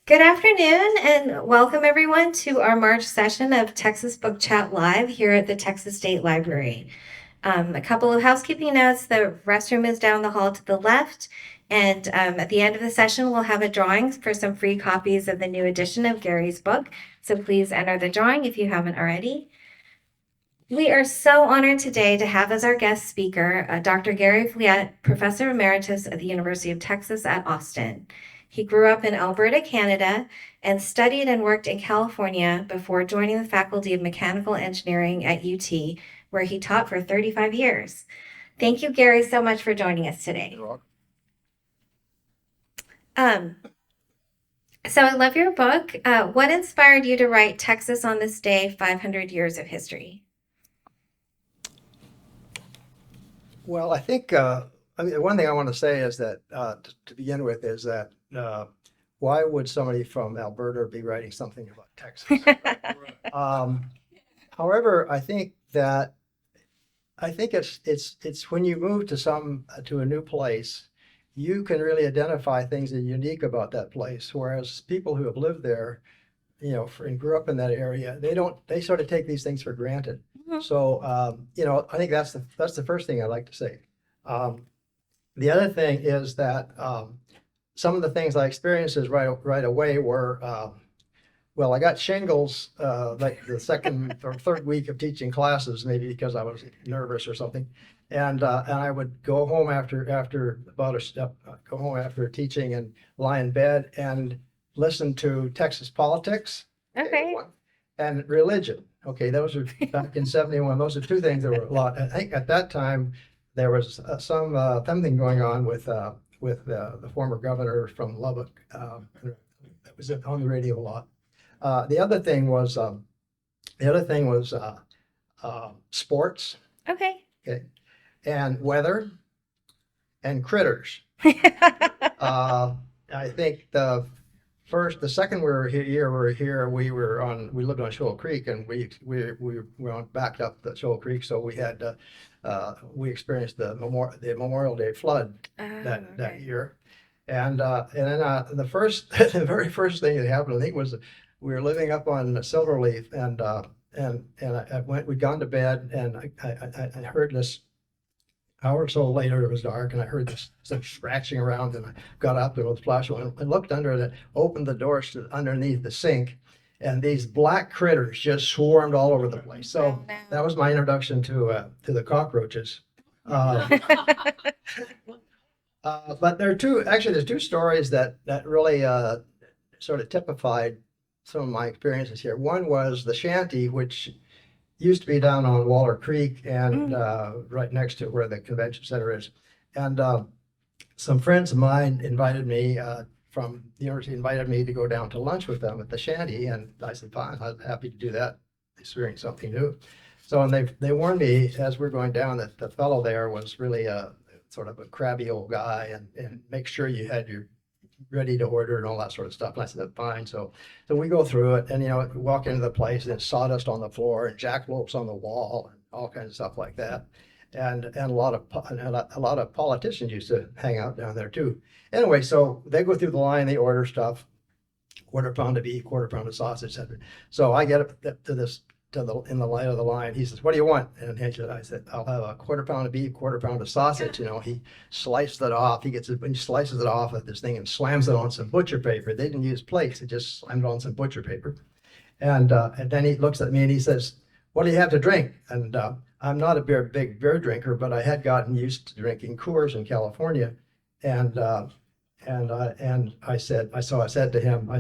Good afternoon and welcome everyone to our March session of Texas Book Chat Live here at the Texas State Library. A couple of housekeeping notes. The restroom is down the hall to the left, and at the end of the session, we'll have a drawing for some free copies of the new edition of Gary's book. So please enter the drawing if you haven't already. We are so honored today to have as our guest speaker Dr. Gary Vliet, Professor Emeritus at the University of Texas at Austin. He grew up in Alberta, Canada, and studied and worked in California before joining the Faculty of Mechanical Engineering at UT, where he taught for 35 years. Thank you, Gary, so much for joining us today. You're welcome. So I love your book. What inspired you to write Texas on this day, 500 years of history? Well, I think one thing I want to say is that to begin with is that why would somebody from Alberta be writing something about Texas? However, I think it's when you move to a new place, you can really identify things that are unique about that place. Whereas people who have lived there, and grew up in that area, they sort of take these things for granted. Mhm. So, I think that's the first thing I'd like to say. The other thing is that some of the things I experienced right away were, well, I got shingles like the second or third week of teaching classes, maybe because I was nervous or something, and I would go home go home after teaching and lie in bed and listen to Texas politics. Okay. And religion. Okay, those are back in 71. Those are two things that were a lot. I think at that time there was something going on with the former governor from Lubbock. That was on the radio a lot. The other thing was sports. Okay. Okay, and weather and critters. I think the second year we were here, we lived on Shoal Creek, and we backed up the Shoal Creek, so we experienced the Memorial Day flood that year, and then the very first thing that happened, I think, was we were living up on Silverleaf, and we'd gone to bed, and I heard this. Hour or so later, it was dark, and I heard this scratching around, and I got up and was flashing and looked under it, opened the doors to underneath the sink, and these black critters just swarmed all over the place. So Oh, no. that was my introduction to the cockroaches. But there's two stories that really sort of typified some of my experiences here. One was the shanty, which used to be down on Waller Creek and right next to where the convention center is. And some friends of mine from the university invited me to go down to lunch with them at the shanty. And I said, fine, I'm happy to do that, experience something new. So, and they warned me as we're going down that the fellow there was really a sort of a crabby old guy, and make sure you had your ready to order and all that sort of stuff. And I said, fine. So we go through it, and walk into the place, and it's sawdust on the floor and jackalopes on the wall and all kinds of stuff like that. And a lot of politicians used to hang out down there too. Anyway, so they go through the line, they order stuff, quarter pound of beef, quarter pound of sausage, etc. So I get up to this in the light of the line. He says, what do you want? And I said, I'll have a quarter pound of beef, quarter pound of sausage. He sliced it off. He slices it off of this thing and slams it on some butcher paper. They didn't use plates. They just slammed it on some butcher paper. And then he looks at me and he says, what do you have to drink? And I'm not a big beer drinker, but I had gotten used to drinking Coors in California. And I said to him,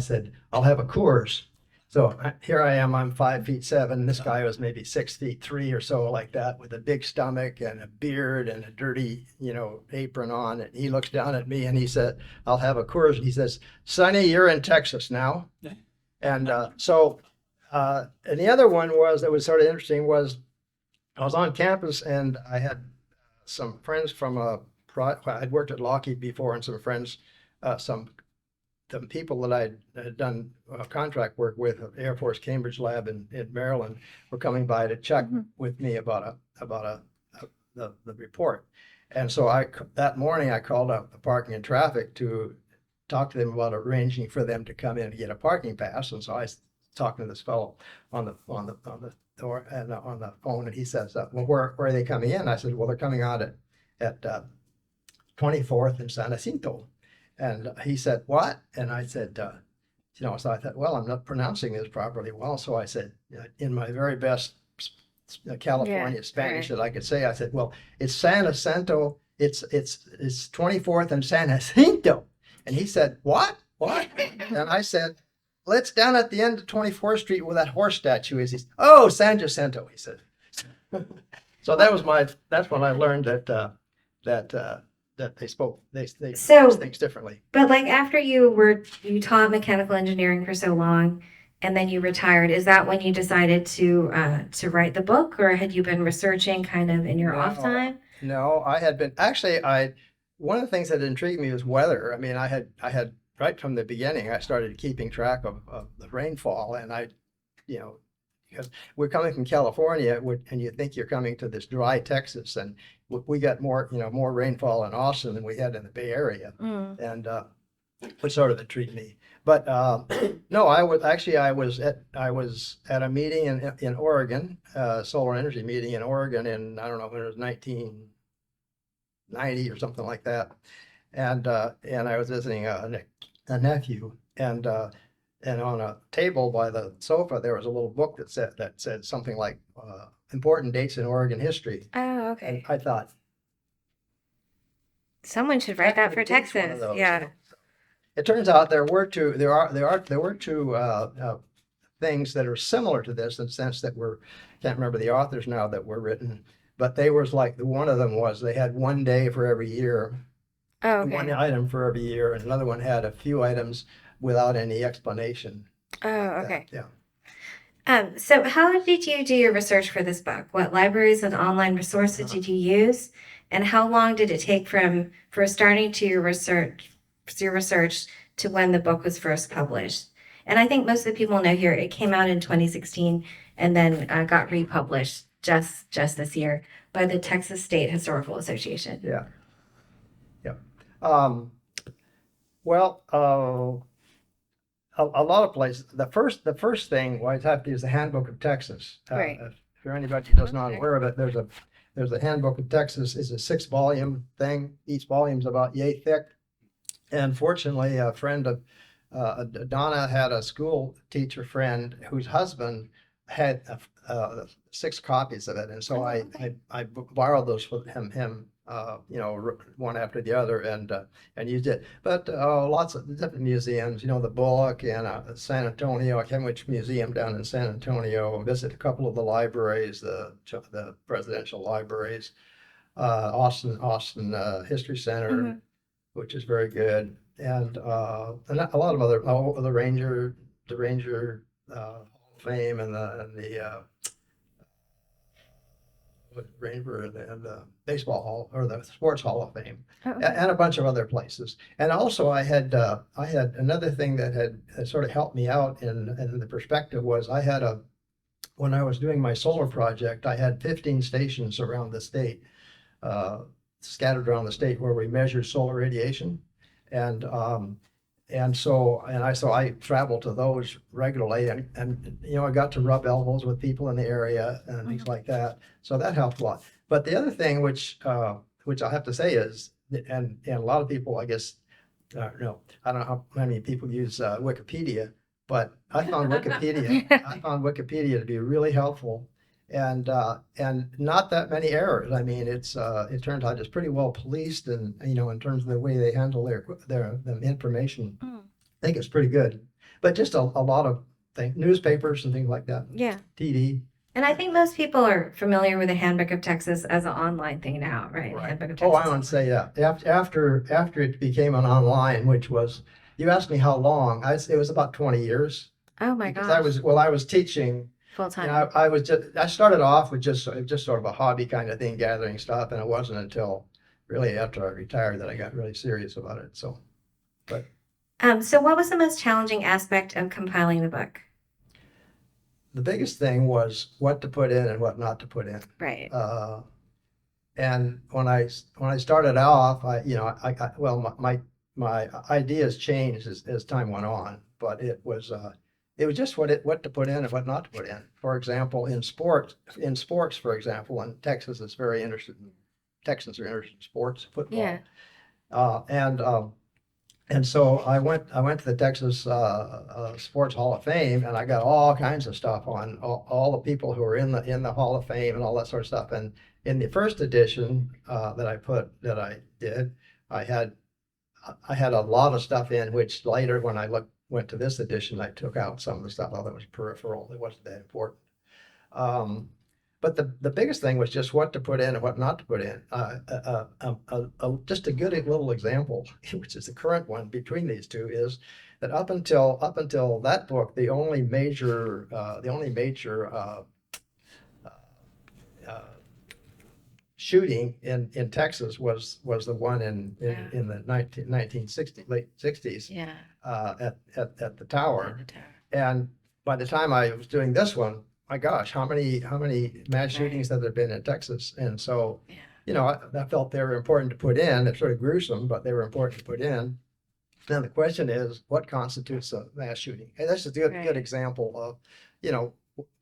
I'll have a Coors. So here I am, I'm 5'7". This guy was maybe 6'3" or so, like that, with a big stomach and a beard and a dirty, apron on. And he looks down at me and he said, I'll have a Coors. And he says, Sonny, you're in Texas now. And and the other one that was sort of interesting was I was on campus, and I had some friends I'd worked at Lockheed before, and some friends, the people that I had done contract work with at Air Force Cambridge Lab in Maryland were coming by to check with me about the report. And so that morning I called up the parking and traffic to talk to them about arranging for them to come in and get a parking pass. And so I was talking to this fellow on the door and on the phone, and he says, "Well, where are they coming in?" I said, "Well, they're coming out at 24th and San Jacinto." And he said, "What?" And I said, so I thought, well, I'm not pronouncing this properly well. So I said, in my very best California Spanish that I could say, I said, "Well, it's San Jacinto. It's 24th and San Jacinto." And he said, "What? What?" And I said, "Well, it's down at the end of 24th Street where that horse statue is." He said, "Oh, San Jacinto," he said. So that's when I learned that they spoke they So, things differently. but like after you taught mechanical engineering for so long, and then you retired, is that when you decided to write the book, or had you been researching kind of in your off No, time? no, I had been actually I one of the things that intrigued me was weather. I mean, I had right from the beginning, I started keeping track of the rainfall, and you know, because we're coming from California, and you think you're coming to this dry Texas, and we got more rainfall in Austin than we had in the Bay Area, Mm. and which sort of intrigued me. But no, I was at a meeting in Oregon, solar energy meeting in Oregon in, I don't know when it was, 1990 or something like that, and I was visiting a nephew, and on a table by the sofa there was a little book that said something like important dates in Oregon history. Oh, And okay. I thought, Someone should write that for could teach one of Texas. those. Yeah. It turns out there were two things that are similar to this in the sense that can't remember the authors now, that were written, but they was like, one of them was they had one day for every year, Oh, one okay. item for every year, and another one had a few items without any explanation. Oh, Like okay. that. Yeah. So how did you do your research for this book? What libraries and online resources did you use? And how long did it take from first starting to your research to when the book was first published? And I think most of the people know here it came out in 2016 and then got republished just this year by the Texas State Historical Association. Yeah. Yeah. Um, well, a lot of places. The first thing was have to use the Handbook of Texas. Right. If for anybody who does not Okay. aware of it, there's a Handbook of Texas. It's a 6-volume thing. Each volume's about yay thick. And fortunately, a friend of Donna had a school teacher friend whose husband had 6 copies of it, and so Oh, I, okay. I borrowed those from him, one after the other, and used it. But lots of different museums, the Bullock and San Antonio. I came to which museum down in San Antonio, visit a couple of the libraries, the presidential libraries, Austin History Center, Mhm. which is very good, and a lot of other, the Ranger Hall of Fame, and the Ranger and the Baseball Hall, or the Sports Hall of Fame, Oh, and, okay. and a bunch of other places. And also, I had another thing that had sort of helped me out in the perspective was when I was doing my solar project, I had 15 stations around the state, uh, scattered around the state, where we measured solar radiation, and I traveled to those regularly, and I got to rub elbows with people in the area and things Mhm. like that. So that helped a lot. But the other thing, which I have to say is, and a lot of people, I guess, I don't know how many people use Wikipedia, but I found Wikipedia to be really helpful, and not that many errors. I mean, it turns out it's pretty well policed, and in terms of the way they handle their information, Mm. I think it's pretty good. But just a lot of things, newspapers and things like that, Yeah. TV. And I think most people are familiar with the Handbook of Texas as an online thing now, right? Right. Handbook of Oh, I Texas want to say, online. yeah. After it became an online, which was, you asked me how long. It was about 20 years, Oh my because gosh. I was teaching. Full time. I started off with just sort of a hobby kind of thing, gathering stuff, and it wasn't until really after I retired that I got really serious about it. So, but So what was the most challenging aspect of compiling the book? the biggest thing was what to put in and what not to put in. Right. And when I started off, well, my ideas changed as time went on, but it was just what to put in and what not to put in. For example, in sports, for example, and Texans are interested in sports, football. Yeah. Uh, and and so I went to the Texas Sports Hall of Fame, and I got all kinds of stuff on all the people who are in the Hall of Fame and all that sort of stuff. And in the first edition that I did, I had a lot of stuff in which later when went to this edition, I took out some of the stuff. That was peripheral. It wasn't that important. But the biggest thing was just what to put in and what not to put in. Just a good little example, which is the current one between these two, is that up until that book, the only major shooting in Texas was the one in the 1960s, late 60s at the tower. And by the time I was doing this one, my gosh, how many mass shootings have there been in Texas? And so, I felt they were important to put in. It's sort of gruesome, but they were important to put in. Then the question is, what constitutes a mass shooting? And this is a good example of,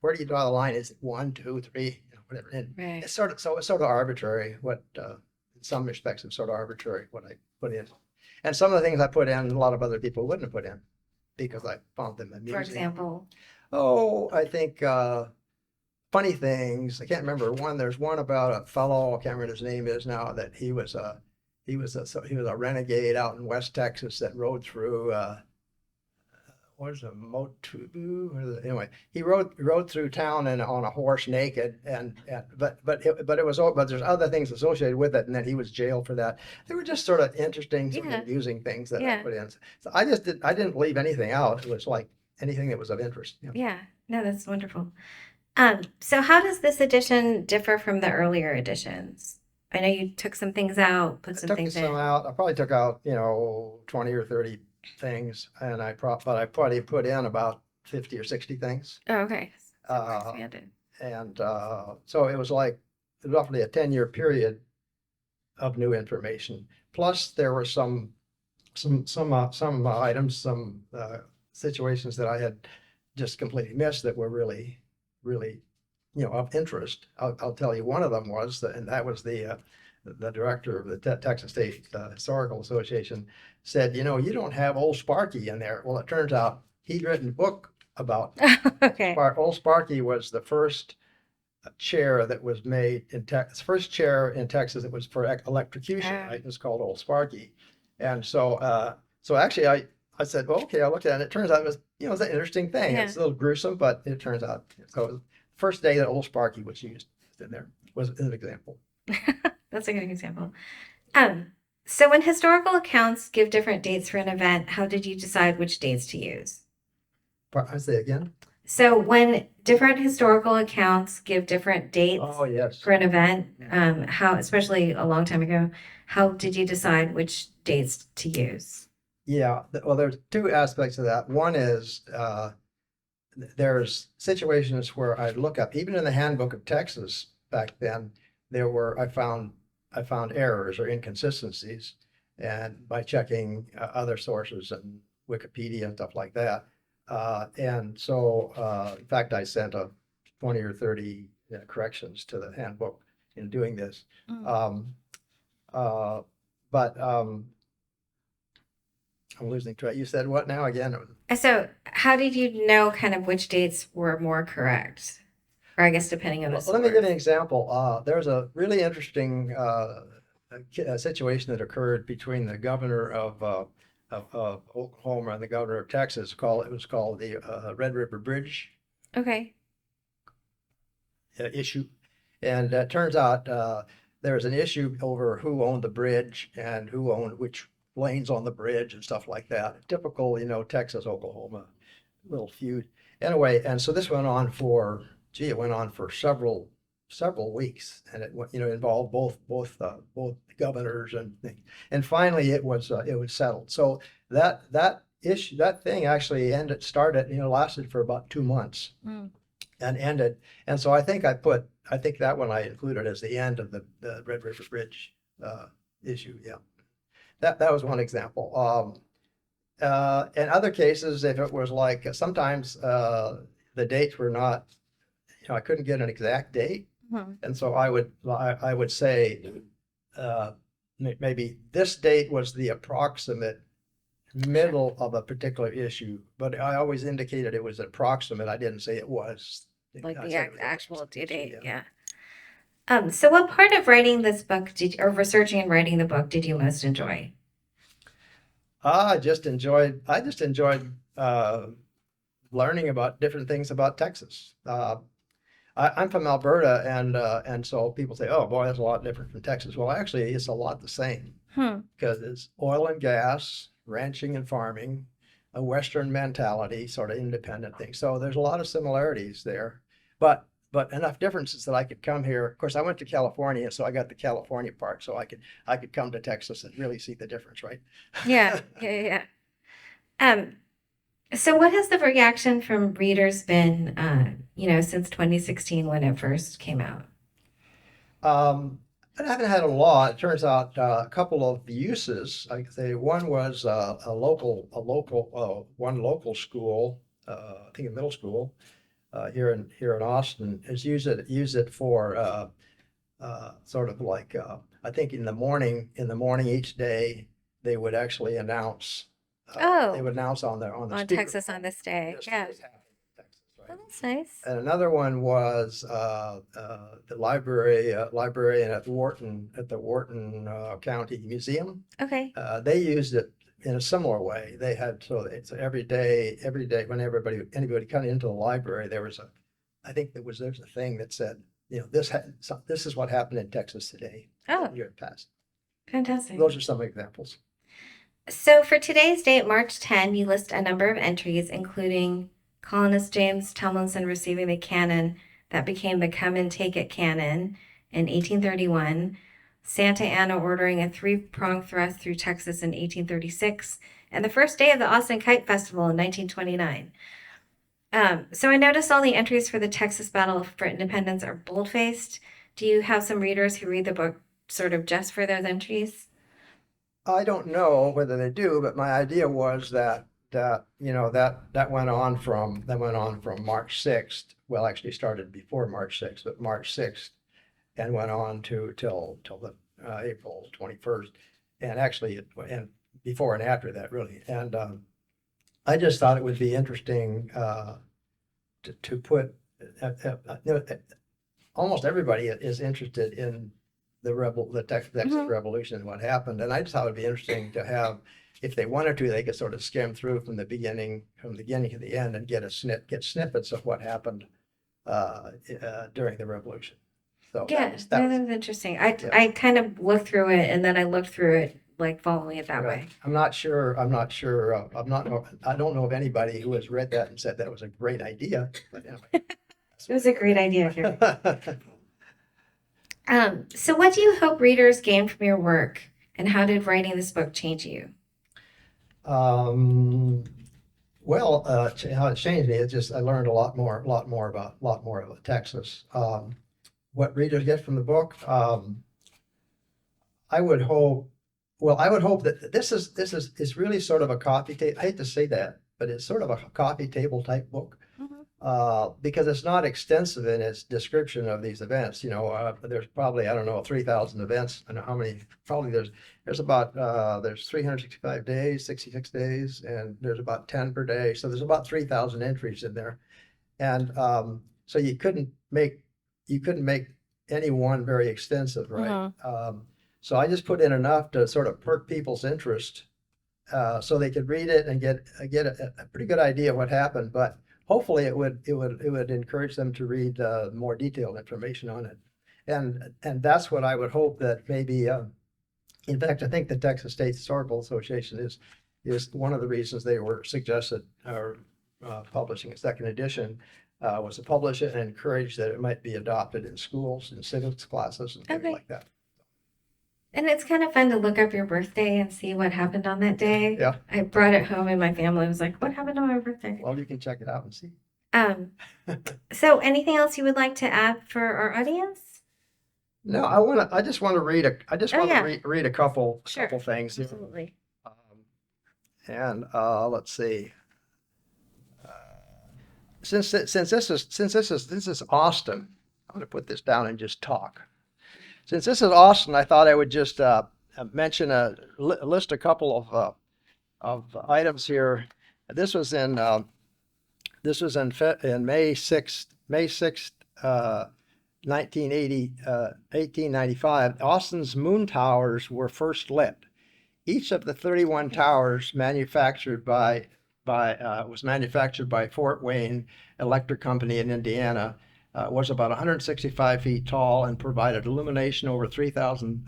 where do you draw the line? Is it 1, 2, 3, whatever? And it's sort of arbitrary. What in some respects, it's sort of arbitrary what I put in. And some of the things I put in, a lot of other people wouldn't have put in because I found them amusing. For example. Oh, I think funny things. I can't remember one. There's one about a fellow. I can't remember his name is now. That he was a renegade out in West Texas that rode through. What is it, Motu? Anyway, he rode through town on a horse naked, but there's other things associated with it, and then he was jailed for that. They were just sort of interesting, sort of amusing things that I put in. So I didn't leave anything out. It was like anything that was of interest. Yeah, no, that's wonderful. So how does this edition differ from the earlier editions? I know you took some things out, put some things in. I probably took out 20 or 30 things, and I probably put in about 50 or 60 things. Oh, okay. Expanded. And so it was like roughly a 10-year period of new information. Plus, there were some items, some situations that I had just completely missed that were really, really, of interest. I'll tell you, one of them was, and that was the director of the Texas State Historical Association said, you don't have Old Sparky in there. Well, it turns out he'd written a book about Old Sparky was the first chair that was made in Texas, first chair in Texas that was for electrocution. Right? It was called Old Sparky. And so actually I said, well, okay, I looked at it. It turns out it was, it's an interesting thing. It's a little gruesome, but it turns out. So the first day that Old Sparky was used in there was an example. That's a good example. So when historical accounts give different dates for an event, how did you decide which dates to use? I say again? So when different historical accounts give different dates for an event, how, especially a long time ago, how did you decide which dates to use? Yeah, well, there's two aspects of that. One is there's situations where I look up, even in the Handbook of Texas back then, I found errors or inconsistencies, and by checking other sources and Wikipedia and stuff like that. And so, in fact, I sent 20 or 30 corrections to the handbook in doing this. But I'm losing track. You said what now again? So how did you know kind of which dates were more correct? Or I guess depending on the source. Let me give you an example. There's a really interesting situation that occurred between the governor of Oklahoma and the governor of Texas. It was called the Red River Bridge issue. And it turns out there was an issue over who owned the bridge and who owned which lanes on the bridge and stuff like that. Typical, Texas, Oklahoma little feud. Anyway, and so this went on for several weeks, and it involved both governors and things. And finally, it was settled. So that thing actually lasted for about 2 months and ended. And so I think that one I included as the end of the Red River Bridge issue. Yeah. that was one example. In other cases, if it was like sometimes the dates were not, I couldn't get an exact date, Mhm. and so I would say maybe this date was the approximate middle of a particular issue, but I always indicated it was approximate. I didn't say it was. Like I the said it was actual due approximate. date. Yeah. So what part of writing this book or researching and writing the book did you most enjoy? I just enjoyed learning about different things about Texas. I'm from Alberta, and so people say, "Oh, boy, that's a lot different from Texas." Well, actually, it's a lot the same Hmm. because it's oil and gas, ranching and farming, a Western mentality, sort of independent thing. So there's a lot of similarities there, but enough differences that I could come here. Of course, I went to California, so I got the California part, so I could come to Texas and really see the difference, right? Yeah. Yeah. Um, so what has the reaction from readers been, since 2016 when it first came out? I haven't had a lot. It turns out a couple of uses. Like say, one was one local school, I think a middle school here in Austin, is use it for sort of like I think in the morning each day they would actually announce. They Oh, would announce on the on speaker Texas on this day. this Yeah. is happening in Texas, Oh, right? that's nice. And another one was the librarian at the Wharton County Museum. Okay. They used it in a similar way. They had so it's every day when anybody come into the library, I think there's a thing that said, this is what happened in Texas today, Oh, in year past. fantastic. Those are some examples. So for today's date, March 10, you list a number of entries, including colonist James Tomlinson receiving the cannon that became the Come and Take It cannon in 1831, Santa Anna ordering a three-pronged thrust through Texas in 1836, and the first day of the Austin Kite Festival in 1929. So I noticed all the entries for the Texas Battle for Independence are bold-faced. Do you have some readers who read the book sort of just for those entries? I don't know whether they do, but my idea was that went on from March 6th. Well, actually started before March 6th, but March 6th and went on till the April 21st, and actually and before and after that really. And I just thought it would be interesting to put. Almost everybody is interested in the Texas Revolution and what happened. And I just thought it'd be interesting to have, if they wanted to, they could sort of skim through from the beginning to the end and get snippets of what happened during the Revolution. So Yeah, that was that's interesting. I yeah. I kind of looked through it and then I looked through it like following it that Right. way. I'm not sure. I don't know of anybody who has read that and said that was a great idea. But anyway. It was a great idea, Gary. So what do you hope readers gain from your work, and how did writing this book change you? Um, well, how it changed me, it's just I learned a lot more about Texas. What readers get from the book, I would hope. Well, I would hope that it's really sort of a coffee table. I hate to say that, but it's sort of a coffee table type book because it's not extensive in its description of these events. There's probably, I don't know, 3,000 events. I don't know how many. Probably there's 365 days, 66 days, and there's about 10 per day. So there's about 3,000 entries in there, and so you couldn't make any one very extensive, right? So I just put in enough to sort of perk people's interest, so they could read it and get a pretty good idea of what happened. But hopefully it would encourage them to read more detailed information on it. And that's what I would hope that maybe. In fact, I think the Texas State Historical Association is one of the reasons they were suggested or publishing a second edition, was to publish it and encourage that it might be adopted in schools and civics classes and things Okay. like that. And it's kind of fun to look up your birthday and see what happened on that day. Yeah. I brought it home and my family was like, "What happened on my birthday?" Well, you can check it out and see. So anything else you would like to add for our audience? No, I just want to read Oh yeah, read a sure, couple things here. absolutely. Um, and let's see. Since this is Austin, I'm going to put this down and just talk. Since this is Austin, I thought I would just mention list a couple of items here. This was in in May 6th, 1895. Austin's moon towers were first lit. Each of the 31 towers was manufactured by Fort Wayne Electric Company in Indiana. Was about 165 feet tall and provided illumination over 3,000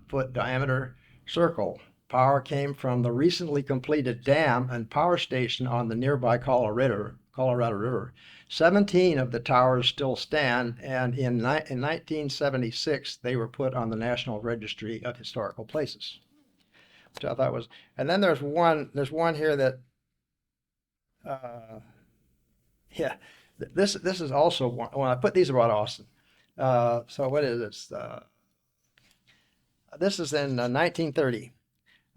foot diameter circle. Power came from the recently completed dam and power station on the nearby Colorado River. 17 of the towers still stand, and in 1976 they were put on the National Registry of Historical Places. Which I thought was, and then there's one here that, uh, yeah, this is also one. When I put these about Austin. So what is this? This is in 1930.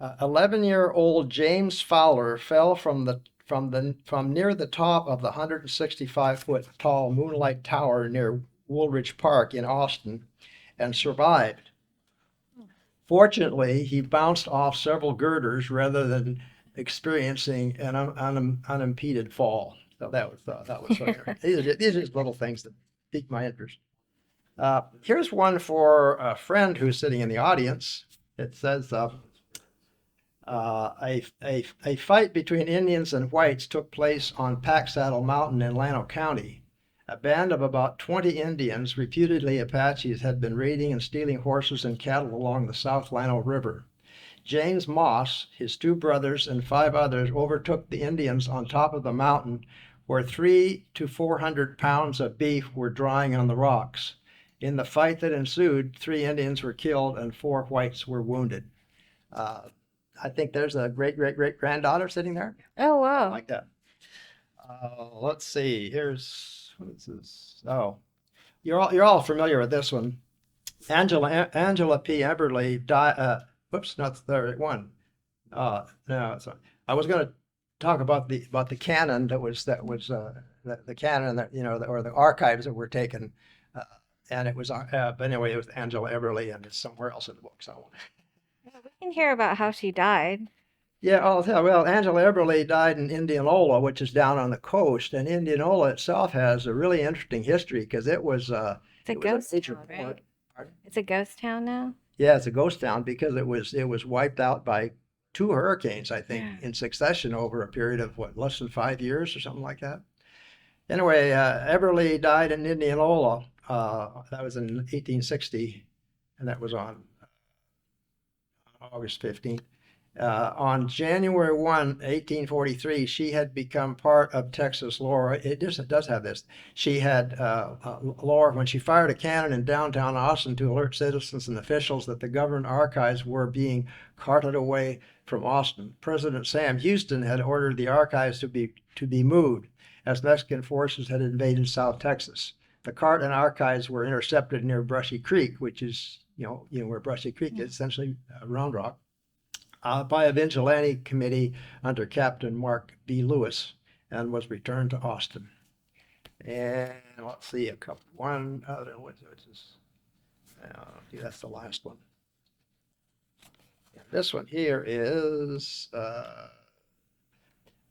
11-year-old James Fowler fell from near the top of the 165-foot tall Moonlight Tower near Woolridge Park in Austin and survived. Fortunately, he bounced off several girders rather than experiencing an unimpeded fall. So that was so these are just little things that pique my interest. Here's one for a friend who's sitting in the audience. It says, a fight between Indians and whites took place on Pack Saddle Mountain in Llano County. A band of about 20 Indians, reputedly Apaches, had been raiding and stealing horses and cattle along the South Llano River. James Moss, his two brothers, and 5 others overtook the Indians on top of the mountain, where 300 to 400 pounds of beef were drying on the rocks. In the fight that ensued, 3 Indians were killed and 4 whites were wounded. I think there's a great granddaughter sitting there. Oh wow. Like that. Let's see. What is this? Oh, you're all familiar with this one. Angela P. Eberly died. Whoops, not the right one. No, so I was going to talk about the canon the canon that or the archives that were taken, and it was but anyway, it was Angela Eberly, and it's somewhere else in the book. So Yeah, we can hear about how she died. yeah, I'll tell. Well, Angela Eberly died in Indianola, which is down on the coast, and Indianola itself has a really interesting history because It's a it was a ghost major town, port. right? Pardon? It's a ghost town now. Yeah, it's a ghost town because it was wiped out by 2 hurricanes, I think, Yeah. in succession over a period of what, less than 5 years or something like that. Anyway, Eberly died in Indianola. That was in 1860, and that was on August 15th. On January 1, 1843, she had become part of Texas lore. It does have this. She had lore when she fired a cannon in downtown Austin to alert citizens and officials that the government archives were being carted away from Austin. President Sam Houston had ordered the archives to be moved as Mexican forces had invaded South Texas. The cart and archives were intercepted near Brushy Creek, which is where Brushy Creek is, essentially Round Rock, by a vigilante committee under Captain Mark B. Lewis, and was returned to Austin. And let's see, one other, that's the last one. This one here is,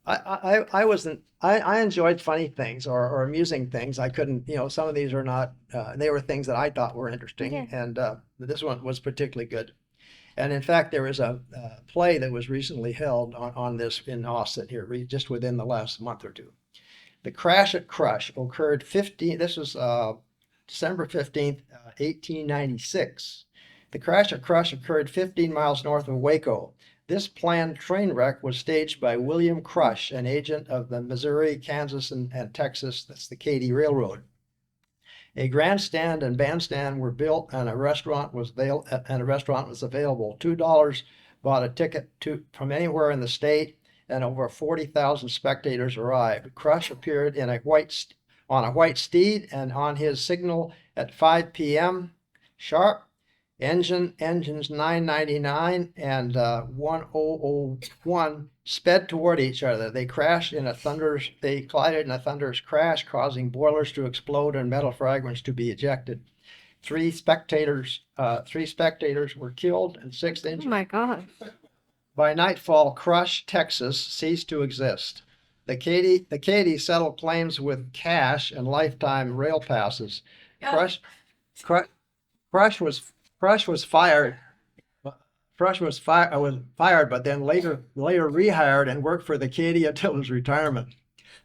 I enjoyed funny things or amusing things. I couldn't, some of these are not, they were things that I thought were interesting, Yeah. and this one was particularly good. And in fact, there was a play that was recently held on this in Austin here, just within the last month or two. The crash at Crush occurred this was December 15th, 1896. The crash at Crush occurred 15 miles north of Waco. This planned train wreck was staged by William Crush, an agent of the Missouri, Kansas, and Texas, that's the Katy Railroad. A grandstand and bandstand were built, and a restaurant was available. $2 bought a ticket from anywhere in the state, and over 40,000 spectators arrived. Crush appeared on a white steed, and on his signal at 5 p.m., sharp. Engines 999 and 1001 sped toward each other. They collided in a thunderous crash, causing boilers to explode and metal fragments to be ejected. Three spectators were killed and 6 Oh injured. my God. By nightfall, Crush, Texas ceased to exist. The Katy settled claims with cash and lifetime rail passes. Crush was fired. Was fired, but then later rehired and worked for the Katy until his retirement.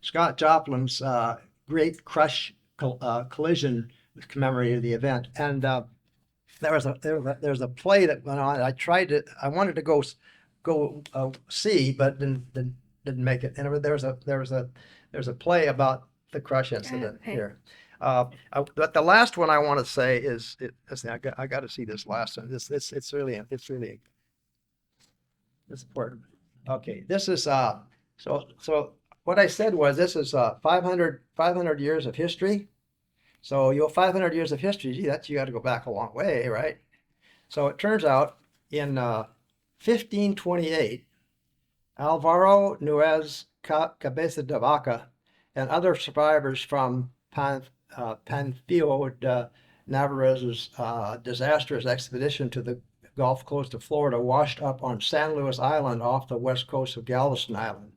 Scott Joplin's great Crush collision commemorated the event, and there was a play that went on. I wanted to go see, but didn't make it. And there's a play about the Crush incident here. But the last one I want to say is I got to see this last one. It's really important. Okay, this is so what I said was this is 500 years of history. So 500 years of history, gee, you got to go back a long way, right? So it turns out in 1528, Alvaro Nuez Cabeza de Vaca and other survivors from Panfilo de Navarrete's disastrous expedition to the Gulf Coast of Florida washed up on San Luis Island off the west coast of Galveston Island.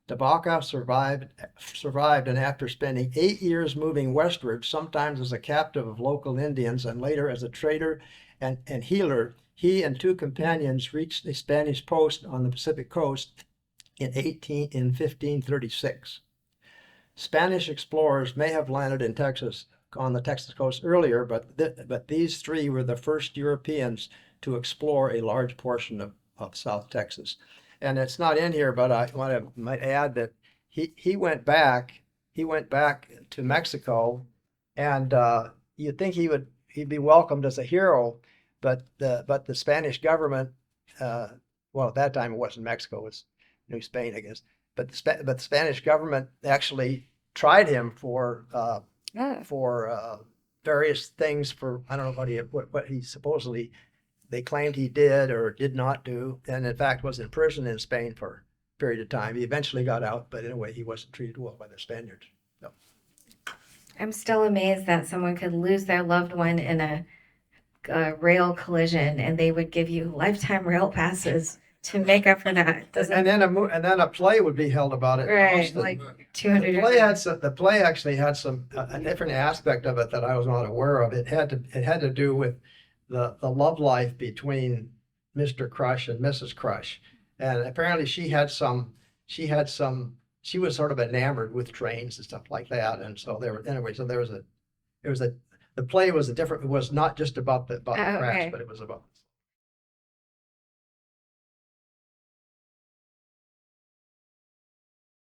De Vaca survived, and after spending 8 years moving westward, sometimes as a captive of local Indians and later as a trader and healer, he and 2 companions reached the Spanish post on the Pacific coast in 1536. Spanish explorers may have landed in Texas, on the Texas coast earlier, but these 3 were the first Europeans to explore a large portion of South Texas. And it's not in here, but I might add that he went back to Mexico, and you'd think he'd be welcomed as a hero, but the Spanish government, well, at that time it wasn't Mexico, it was New Spain, I guess. But the Spanish government actually tried him for various things. For I don't know what he supposedly they claimed he did or did not do, and in fact was in prison in Spain for a period of time. He eventually got out, but anyway, he wasn't treated well by the Spaniards. So. I'm still amazed that someone could lose their loved one in a rail collision, and they would give you lifetime rail passes to make up for that. And then a play would be held about it. Right, like 200 years. The play actually had a different aspect of it that I was not aware of. It had to do with the love life between Mr. Crush and Mrs. Crush, and apparently she was sort of enamored with trains and stuff like that, and so the play was it was not just about the crash, but it was about